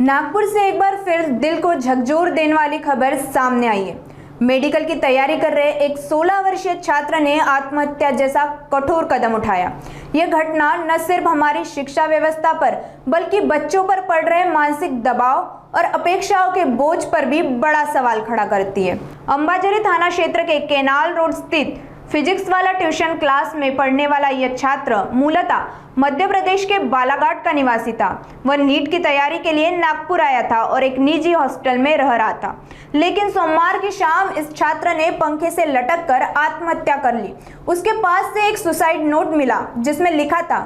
नागपुर से एक बार फिर दिल को झकझोर देने वाली खबर सामने आई है। मेडिकल की तैयारी कर रहे एक 16 वर्षीय छात्र ने आत्महत्या जैसा कठोर कदम उठाया। यह घटना न सिर्फ हमारी शिक्षा व्यवस्था पर बल्कि बच्चों पर पड़ रहे मानसिक दबाव और अपेक्षाओं के बोझ पर भी बड़ा सवाल खड़ा करती है। अंबाझरी थाना क्षेत्र के केनाल रोड स्थित फिजिक्स वाला ट्यूशन क्लास में पढ़ने वाला यह छात्र मूलतः मध्य प्रदेश के बालाघाट का निवासी था। वह नीट की तैयारी के लिए नागपुर आया था और एक निजी हॉस्टल में रह रहा था, लेकिन सोमवार की शाम इस छात्र ने पंखे से लटक कर आत्महत्या कर ली। उसके पास से एक सुसाइड नोट मिला जिसमें लिखा था,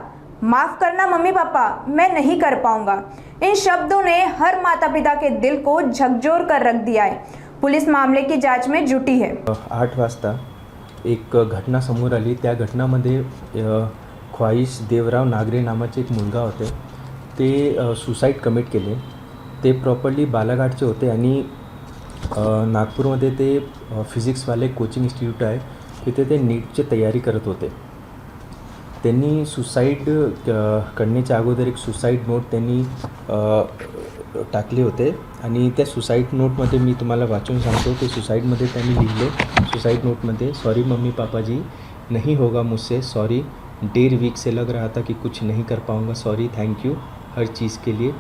माफ करना मम्मी पापा, मैं नहीं कर पाऊंगा। इन शब्दों ने हर माता पिता के दिल को झकझोर कर रख दिया है। पुलिस मामले की जांच में जुटी है। 8 वाजता एक घटना समोर आली। त्या घटनामध्ये ख्वाहिश देवराव नागरे नावाचे एक मुलगा होते, ते सुसाईड कमिट केले। ते प्रॉपरली बालाघाटचे होते आणि नागपूरमध्ये ते फिजिक्सवाले कोचिंग इन्स्टिट्यूट आहे, तिथे ते नीटची तयारी करत होते। त्यांनी सुसाईड करण्याच्या अगोदर एक सुसाईड नोट त्यांनी टाकले होते आणि त्या सुसाईड नोटमध्ये मी तुम्हाला वाचून सांगतो। ते सुसाईडमध्ये त्यांनी लिहिले, सुसाईड नोटमध्ये, सॉरी मम्मी पापा जी, नहीं होगा मुझसे, सॉरी, 1.5 वीक से लग रहा था कि कुछ नहीं कर पाऊँगा, सॉरी, थैंक यू हर चीज़ के लिए,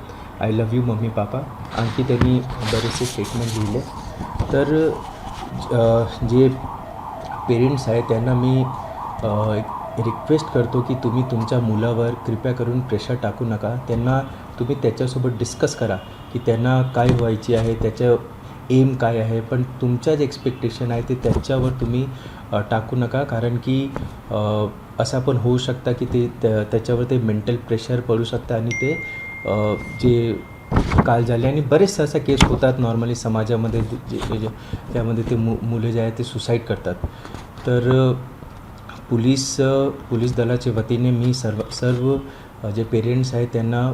I love you mummy papa. आणखी त्यांनी बरेचसे स्टेटमेंट लिहिले। तर जे पेरेंट्स आहेत त्यांना मी रिक्वेस्ट करतो की तुम्ही तुमच्या मुलावर कृपया करून प्रेशर टाकू नका। त्यांना तुम्ही त्याच्यासोबत डिस्कस करा की त्यांना काय व्हायची आहे, त्याचं एम काय आहे, पण तुमच्या जे एक्सपेक्टेशन आहे ते त्याच्यावर तुम्ही टाकू नका, कारण की असं पण होऊ शकतं की ते त्याच्यावर ते मेंटल प्रेशर पडू शकतं आणि ते जे काल झाले आणि बरेचसे असा केस होतात नॉर्मली समाजामध्ये त्यामध्ये ते मुलं जे आहे ते सुसाईड करतात। तर पोलीस दलाच्या वतीने मी सर्व जे पेरेंट्स आहेत त्यांना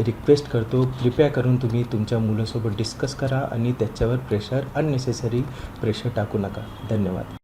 रिक्वेस्ट करतो, कृपया करून तुम्ही तुमच्या मुलासोबत डिस्कस करा आणि त्याच्यावर अननेसेसरी प्रेशर टाकू नका। धन्यवाद।